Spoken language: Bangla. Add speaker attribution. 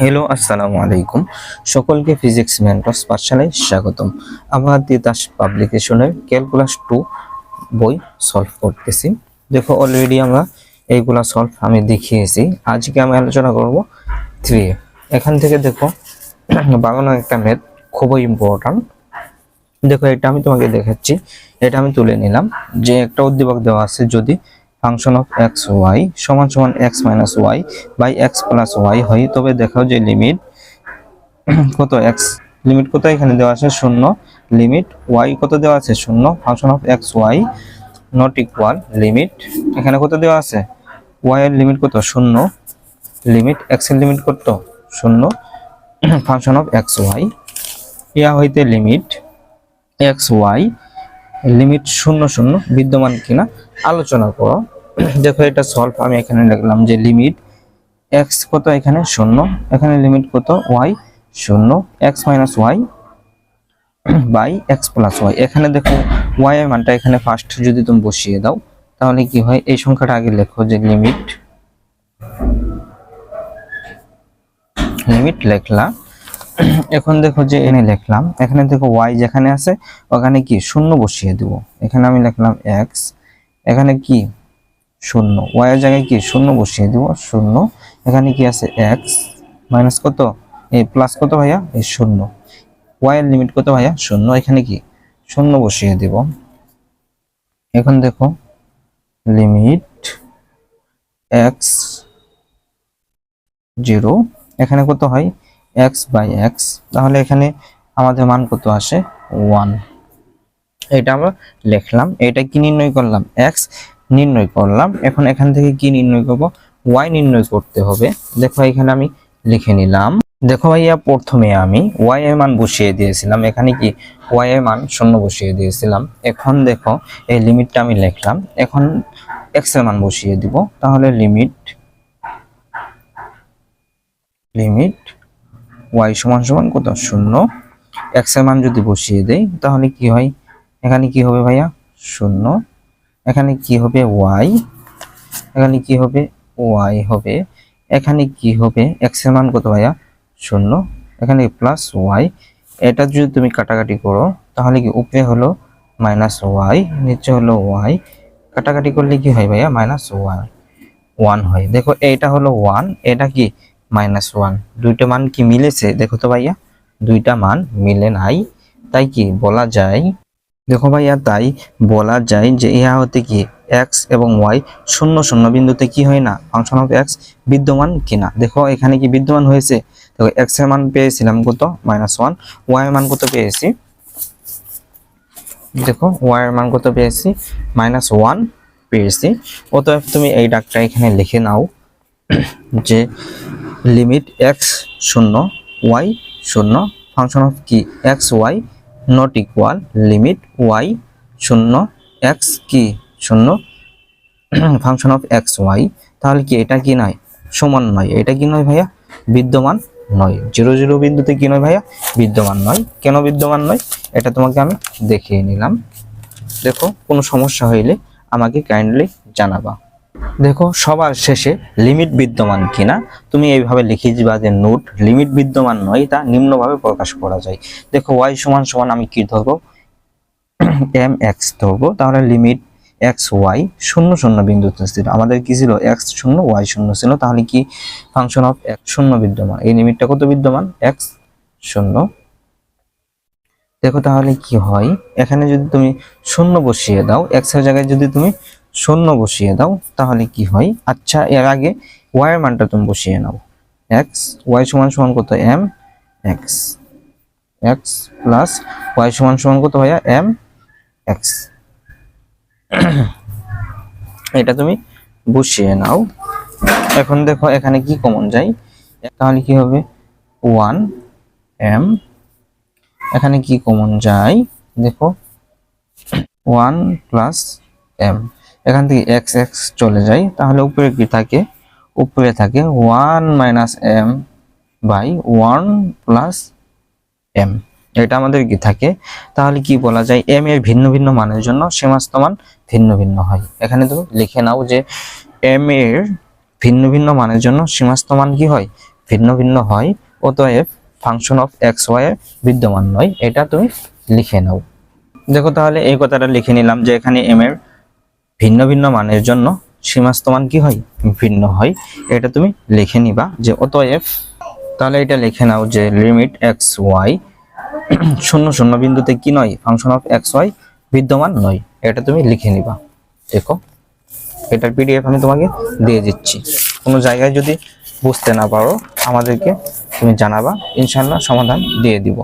Speaker 1: হ্যালো, আসসালামু আলাইকুম। সকলকে ফিজিক্স মেন্টরস পাঠশালায় স্বাগতম। আমরা তিতাস পাবলিকেশনের ক্যালকুলাস 2 বই সলভ করতেছি। দেখো, অলরেডি আমরা এইগুলা সলভ আমি দেখিয়েছি। আজকে আমি আলোচনা করব 3। এখান থেকে দেখো, বাংলা একটা ম্যাথ খুবই ইম্পর্টেন্ট। দেখো, এটা আমি তোমাকে দেখাচ্ছি। এটা আমি তুলে নিলাম যে একটা উদ্দীপক দেওয়া আছে, যদি ফাংশন অফ এক্স ওয়াই সমান সমান X minus Y by X plus Y হয়, তবে দেখাও যে লিমিট কত এক্স, লিমিট কত এখানে দেওয়া আছে 0, লিমিট ওয়াই কত দেওয়া আছে 0, function of X Y not equal limit এখানে কত দেওয়া আছে ওয়াই এর লিমিট কত 0, লিমিট এক্স এর লিমিট কত 0, ফাংশন অফ এক্স ওয়াই ইয়া হইতে লিমিট এক্স ওয়াই লিমিট 0 0 বিদ্যমান কিনা আলোচনা করো। দেখো, এটা সলভ আমি এখানে লিখলাম যে লিমিট এক্স কত এখানে 0, এখানে লিমিট কত Y 0, X minus Y by X plus Y. এখানে দেখো ওয়াই এর মানটা এখানে ফার্স্ট যদি তুমি বসিয়ে দাও, তাহলে কি হয়, এই সংখ্যাটা আগে লেখো যে লিমিট লেখলা। এখন দেখো যে এনে লিখলাম, এখানে দেখো ওয়াই যেখানে আছে ওখানে কি 0 বসিয়ে দেব। এখানে আমি লিখলাম এক্স, এখানে কি 0, ওয়াই এর জায়গায় কি 0 বসিয়ে দেব 0, এখানে কি আছে এক্স মাইনাস কত এই প্লাস কত ভাইয়া এই 0, ওয়াই এর লিমিট কত ভাইয়া 0, এখানে কি 0 বসিয়ে দেব। এখন দেখো লিমিট এক্স 0, এখানে কত হয় এক্স বাই এক্স, তাহলে এখানে আমাদের মান কত আসে 1। এটা আমরা লিখলাম, এটা কি নির্ণয় করলাম এক্স নির্ণয় করলাম। এখন এখান থেকে কি নির্ণয় করব, ওয়াই নির্ণয় করতে হবে। দেখো এখানে আমি লিখে নিলাম। দেখো ভাইয়া, প্রথমে আমি ওয়াই এর মান বসিয়ে দিয়েছিলাম, এখানে কি ওয়াই এর মান 0 বসিয়ে দিয়েছিলাম। এখন দেখো এই লিমিটটা আমি লিখলাম, এখন এক্স এর মান বসিয়ে দিব। তাহলে লিমিট ওয়াই সমান সমান কত 0, এক্স এর মান যদি বসিয়ে দেই তাহলে কি হয়, এখানে কি হবে ভাইয়া 0, এখানে কি হবে ওয়াই, এখানে কি হবে ওয়াই হবে, এখানে কি হবে এক্স এর মান কত ভাইয়া 0, এখানে প্লাস ওয়াই। এটা যদি তুমি কাটাকাটি করো তাহলে কি উপরে হলো মাইনাস ওয়াই, নিচে হলো ওয়াই, কাটাকাটি করলে কি হয় ভাইয়া মাইনাস ওয়ান হয়। দেখো এটা হলো 1, এটা কি -1, দুইটা মান কি মিলেছে দেখো তো ভাইয়া, দুইটা মান মিলে নাই। তাই কি বলা যায়, দেখো ভাইয়া তাই বলা যায় যে ইহা হতে কি এক্স এবং ওয়াই 0 0 বিন্দুতে কি হয় না ফাংশন অফ এক্স বিদ্যমান কিনা। দেখো এখানে কি বিদ্যমান হয়েছে, দেখো এক্স এর মান পেয়েছিলাম কত -1, ওয়াই এর মান কত পেয়েছি, দেখো ওয়াই এর মান কত পেয়েছি -1 পেয়েছি। অতএব তুমি এই ডাকটা এখানে লিখে নাও যে limit x 0 y 0 function of কি x Y not equal limit y 0 x কি 0 ফাংশন অফ এক্স ওয়াই। তাহলে কি এটা কি নয় সমান নয়, এটা কি নয় ভাইয়া বিদ্যমান নয়, 0 0 বিন্দুতে কি নয় ভাইয়া বিদ্যমান নয়। কেন বিদ্যমান নয় এটা তোমাকে আমি দেখিয়ে নিলাম। দেখো কোনো সমস্যা হইলে আমাকে কাইন্ডলি জানাবা। দেখো সবার শেষে লিমিট বিদ্যমান কিনা তুমি এইভাবে লিখে দিবা যে নোট লিমিট বিদ্যমান নয়, তা নিম্নভাবে প্রকাশ করা যায়। দেখো ওয়াই সমান সমান আমি কি ধরবো এম এক্স ধরবো, তাহলে লিমিট এক্স ওয়াই 0 0 বিন্দুতে ছিল, আমাদের কি ছিল এক্স 0 ওয়াই 0 ছিল, তাহলে কি ফাংশন অফ এক্স 0 বিদ্যমান, এই লিমিটটা কত বিদ্যমান এক্স 0। দেখো তাহলে কি হয়, এখানে যদি তুমি 0 বসিয়ে দাও, এক্স এর জায়গায় যদি তুমি 0 বসিয়ে দাও তাহলে কি হয়, আচ্ছা এর আগে ওয়াই এর মানটা তুমি বসিয়ে নাও, এক্স ওয়াই সমান সমান কত M X, X plus Y সমান সমান কত ভাইয়া এম এক্স, এটা তুমি বসিয়ে নাও। এখন দেখো এখানে কি কমন যায়, তাহলে কি হবে 1 এম, এখানে কি কমন যায় দেখো 1 প্লাস এম, এখান থেকে এক্স এক্স চলে যায়, তাহলে উপরে কি থাকে, উপরে থাকে 1 minus M by 1 plus M, এটা আমাদের কি থাকে। তাহলে কি বলা যায়, এম এর ভিন্ন ভিন্ন মানের জন্য সমস্ত মান ভিন্ন ভিন্ন হয়। এখানে তুমি লিখে নাও যে এম এর ভিন্ন ভিন্ন মানের জন্য সমস্ত মান কি হয় ভিন্ন ভিন্ন হয় অতএব ফাংশন অফ এক্স ওয়াই এর বিদ্যমান নয়, এটা তুমি লিখে নাও। দেখো তাহলে এই কথাটা লিখে নিলাম যে এখানে এম এর ভিন্ন ভিন্ন মানের জন্য সীমাস্ত মান কি হয়, ভিন্ন হয়। এটা তুমি লিখে নিবা যে অতএব, তাহলে এটা লিখে নাও যে লিমিট এক্স ওয়াই 0 0 বিন্দুতে কি নয়, ফাংশন অফ এক্স ওয়াই বিদ্যমান নয়। এটা তুমি লিখে নিবা। দেখো এটার পিডিএফ আমি তোমাকে দিয়ে দিচ্ছি। কোনো জায়গায় যদি বুঝতে না পারো আমাদেরকে তুমি জানাবা, ইনশাআল্লাহ সমাধান দিয়ে দিব।